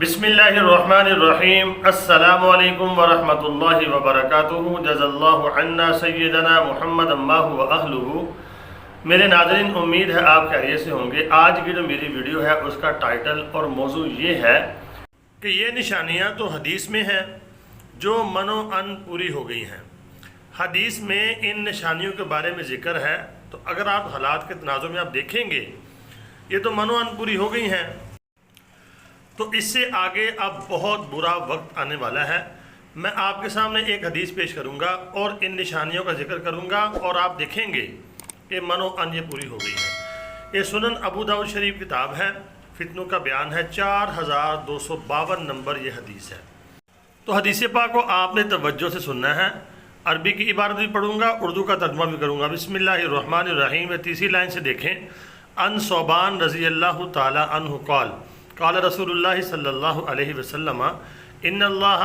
बिस्मिल्लाहिर्रहमानिर्रहीम। अस्सलामु अलैकुम वरहमतुल्लाहि वबरकातुहू। जज़ल्लाहु अन्ना सय्यदना मुहम्मद अम्माहु व अहलुहु। मेरे नाज़रीन, उम्मीद है आप खैरियत से होंगे। आज की जो मेरी वीडियो है उसका टाइटल और मौजू ये है कि ये निशानियाँ तो हदीस में हैं जो मनो अन पूरी हो गई हैं। हदीस में इन निशानियों के बारे में ज़िक्र है, तो अगर आप हालात के तनाज़ुर में आप देखेंगे ये तो मनो अन पूरी हो गई हैं, तो इससे आगे अब बहुत बुरा वक्त आने वाला है। मैं आपके सामने एक हदीस पेश करूंगा और इन निशानियों का जिक्र करूंगा और आप देखेंगे कि मनो अन ये पूरी हो गई है। ये सुनन अबू दाऊद शरीफ किताब है, फितनों का बयान है, 4252 नंबर ये हदीस है। तो हदीस पाक को आपने तवज्जो से सुनना है। अरबी की इबारत भी पढ़ूंगा, उर्दू का तर्जुमा भी करूंगा। बिस्मिल्लाहिर्रहमानिर्रहीम। तीसरी लाइन से देखें। अन सोबान रज़ी अल्लाह ताला अन्हु क़ाल क़ाल रसूलुल्लाह सल्लल्लाहु अलैहि वसल्लम इन्नल्लाह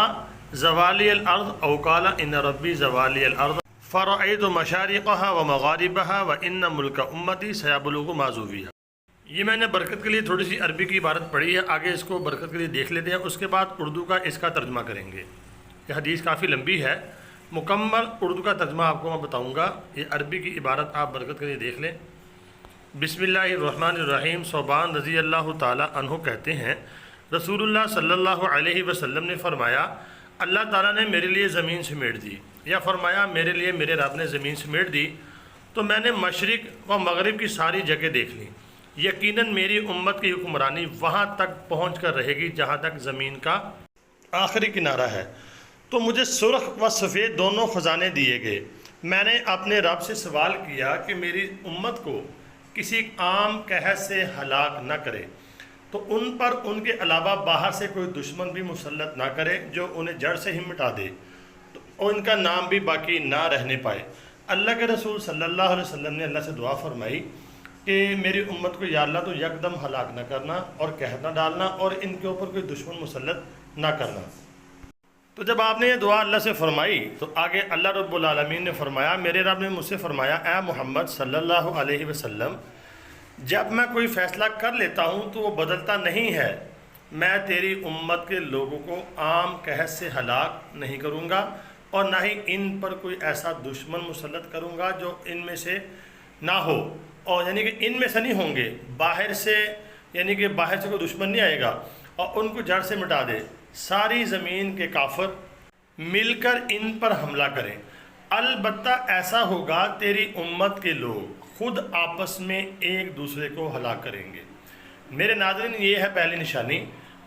ज़वाली अल-अर्ज़ औ क़ाल इन्न रब्बी ज़वाली अल-अर्ज़ फ़रअयतु मशारिक़हा व मग़ारिबहा व इन्न मुल्क उम्मती सयबलुगु मा ज़ुविया। ये मैंने बरकत के लिए थोड़ी सी अरबी की इबारत पढ़ी है, आगे इसको बरकत के लिए देख लेते हैं, उसके बाद उर्दू का इसका तर्जुमा करेंगे। ये हदीस काफ़ी लंबी है, मुकम्मल उर्दू का तर्जुमा आपको मैं बताऊँगा। ये अरबी की इबारत आप बरकत के लिए देख लें। बिस्मिल्लाहिर्रहमानिर्रहीम। सोबान रज़ी अल्लाह ताला अन्हु कहते हैं, रसूलुल्लाह सल्लल्लाहु अलैहि वसल्लम ने फरमाया, अल्लाह ताला ने मेरे लिए ज़मीन समेट दी, या फरमाया मेरे लिए मेरे रब ने ज़मीन समेट दी, तो मैंने मशरिक़ व मग़रिब की सारी जगह देख ली। यकीनन मेरी उम्मत की हुक्मरानी वहाँ तक पहुँच कर रहेगी जहाँ तक ज़मीन का आखिरी किनारा है। तो मुझे सुर्ख व सफ़ेद दोनों ख़जाने दिए गए। मैंने अपने रब से सवाल किया कि मेरी उम्मत को किसी आम कहत से हलाक न करे, तो उन पर उनके अलावा बाहर से कोई दुश्मन भी मुसल्लत ना करे जो उन्हें जड़ से ही मिटा दे, तो उनका नाम भी बाकी ना रहने पाए। अल्लाह के रसूल सल्लल्लाहु अलैहि वसल्लम ने अल्लाह से दुआ फरमाई कि मेरी उम्मत को या अल्लाह तो यकदम हलाक न करना और कहत ना डालना और इनके ऊपर कोई दुश्मन मुसल्लत ना करना। तो जब आपने ये दुआ अल्लाह से फरमाई तो आगे अल्लाह रब्बुल आलमीन ने फरमाया, मेरे रब ने मुझसे फरमाया, ए मोहम्मद सल्लल्लाहु अलैहि वसल्लम, जब मैं कोई फ़ैसला कर लेता हूँ तो वो बदलता नहीं है। मैं तेरी उम्मत के लोगों को आम कहत से हलाक नहीं करूँगा और ना ही इन पर कोई ऐसा दुश्मन मुसल्लत करूँगा जो इनमें से ना हो, और यानी कि इनमें से नहीं होंगे, बाहर से, यानी कि बाहर से कोई दुश्मन नहीं आएगा और उनको जड़ से मिटा दे। सारी ज़मीन के काफिर मिलकर इन पर हमला करें। अलबत्ता ऐसा होगा तेरी उम्मत के लोग खुद आपस में एक दूसरे को हलाक करेंगे। मेरे नाज़रीन, ये है पहली निशानी।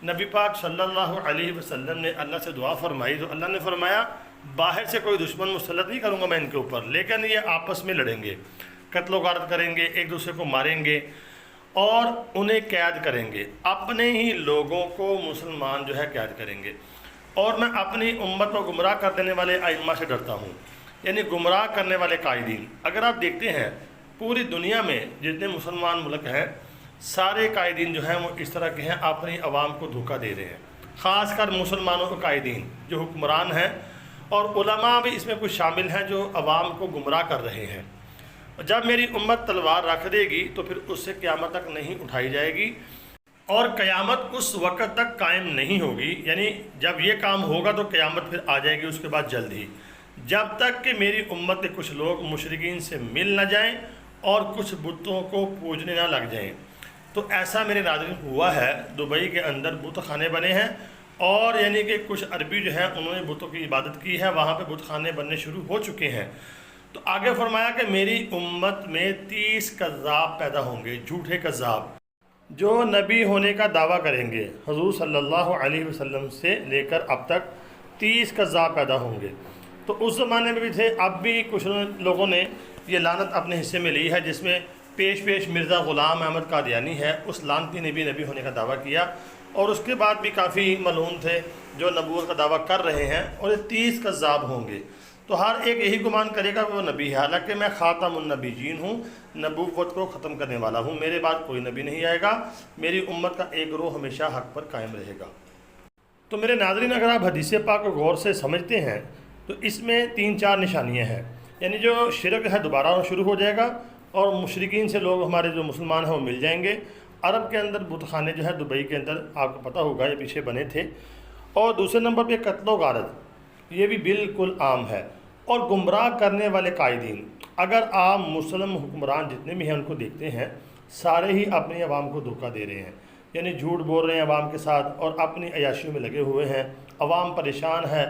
नबी पाक सल्लल्लाहु अलैहि वसल्लम ने अल्लाह से दुआ फरमाई तो अल्लाह ने फरमाया, बाहर से कोई दुश्मन मुसल्लत नहीं करूँगा मैं इनके ऊपर, लेकिन ये आपस में लड़ेंगे, कत्लो गारत करेंगे, एक दूसरे को मारेंगे और उन्हें कैद करेंगे। अपने ही लोगों को मुसलमान जो है कैद करेंगे। और मैं अपनी उम्मत को गुमराह कर देने वाले आइम्मा से डरता हूँ, यानी गुमराह करने वाले कायदीन। अगर आप देखते हैं पूरी दुनिया में जितने मुसलमान मुल्क हैं, सारे कायदीन जो हैं वो इस तरह के हैं, अपनी आवाम को धोखा दे रहे हैं। ख़ासकर मुसलमानों के कायदीन जो हुक्मरान हैं, और उलमा भी इसमें कुछ शामिल हैं जो आवाम को गुमराह कर रहे हैं। जब मेरी उम्मत तलवार रख देगी तो फिर उससे क़यामत तक नहीं उठाई जाएगी और क़यामत उस वक़्त तक कायम नहीं होगी, यानी जब ये काम होगा तो क़यामत फिर आ जाएगी उसके बाद जल्द ही, जब तक कि मेरी उम्मत के कुछ लोग मुशरिकीन से मिल न जाएं और कुछ बुतों को पूजने ना लग जाएं। तो ऐसा मेरे नाज़रीन हुआ है। दुबई के अंदर बुत खाने बने हैं और यानी कि कुछ अरबी जो हैं उन्होंने बुतों की इबादत की है, वहाँ पे बुत खाने बनने शुरू हो चुके हैं। तो आगे फरमाया कि मेरी उम्मत में 30 कज़्ज़ाब पैदा होंगे, झूठे कज़्ज़ाब, जो नबी होने का दावा करेंगे। हुज़ूर सल्लल्लाहु अलैहि वसल्लम से लेकर अब तक 30 कज़्ज़ाब पैदा होंगे। तो उस ज़माने में भी थे, अब भी कुछ लोगों ने ये लानत अपने हिस्से में ली है, जिसमें पेश मिर्ज़ा ग़ुलाम अहमद कादियानी है, उस लानती ने भी नबी होने का दावा किया। और उसके बाद भी काफ़ी मलून थे जो नबूवत का दावा कर रहे हैं, और ये 30 कज़्ज़ाब होंगे। तो हर एक यही गुमान करेगा कि वो नबी है, हालांकि मैं ख़ातमुन नबीयीन हूँ, नबूवत को ख़त्म करने वाला हूँ, मेरे बाद कोई नबी नहीं आएगा, मेरी उम्मत का एक ग्रोह हमेशा हक़ पर कायम रहेगा। तो मेरे नाज़रीन, अगर आप हदीस पाक को गौर से समझते हैं तो इसमें 3-4 निशानियाँ हैं, यानी जो शिरक है दोबारा शुरू हो जाएगा और मुशरिकीन से लोग हमारे जो मुसलमान हैं वो मिल जाएंगे عرب کے اندر بت خانے جو ہے دبئی کے اندر آپ کو پتہ ہوگا یہ پیچھے بنے تھے. اور دوسرے نمبر پہ قتل و غارت یہ بھی بالکل عام ہے. اور گمراہ کرنے والے قائدین، اگر آپ مسلم حکمران جتنے بھی ہیں ان کو دیکھتے ہیں سارے ہی اپنی عوام کو دھوکہ دے رہے ہیں، یعنی جھوٹ بول رہے ہیں عوام کے ساتھ اور اپنی عیاشیوں میں لگے ہوئے ہیں. عوام پریشان ہے.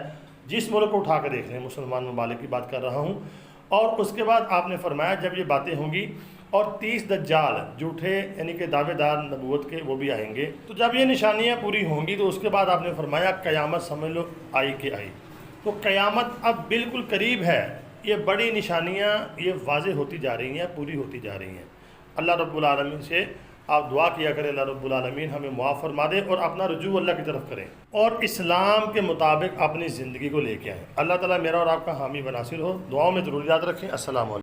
جس ملک کو اٹھا کے دیکھ لیں، مسلمان ممالک کی بات کر رہا ہوں. اور اس کے بعد آپ نے فرمایا جب یہ باتیں ہوں گی اور 30 دجال جھوٹے یعنی کہ دعوے دار نبوت کے وہ بھی آئیں گے، تو جب یہ نشانیاں پوری ہوں گی تو اس کے بعد آپ نے فرمایا قیامت سمجھ لو آئی کہ آئی. تو قیامت اب بالکل قریب ہے. یہ بڑی نشانیاں یہ واضح ہوتی جا رہی ہیں، پوری ہوتی جا رہی ہیں. اللہ رب العالمین سے آپ دعا کیا کریں اللہ رب العالمین ہمیں معاف فرما دے اور اپنا رجوع اللہ کی طرف کریں اور اسلام کے مطابق اپنی زندگی کو لے کے آئیں. اللہ تعالیٰ میرا اور آپ کا حامی و ناصر ہو. دعاؤں میں ضرور یاد رکھیں. السلام علیکم.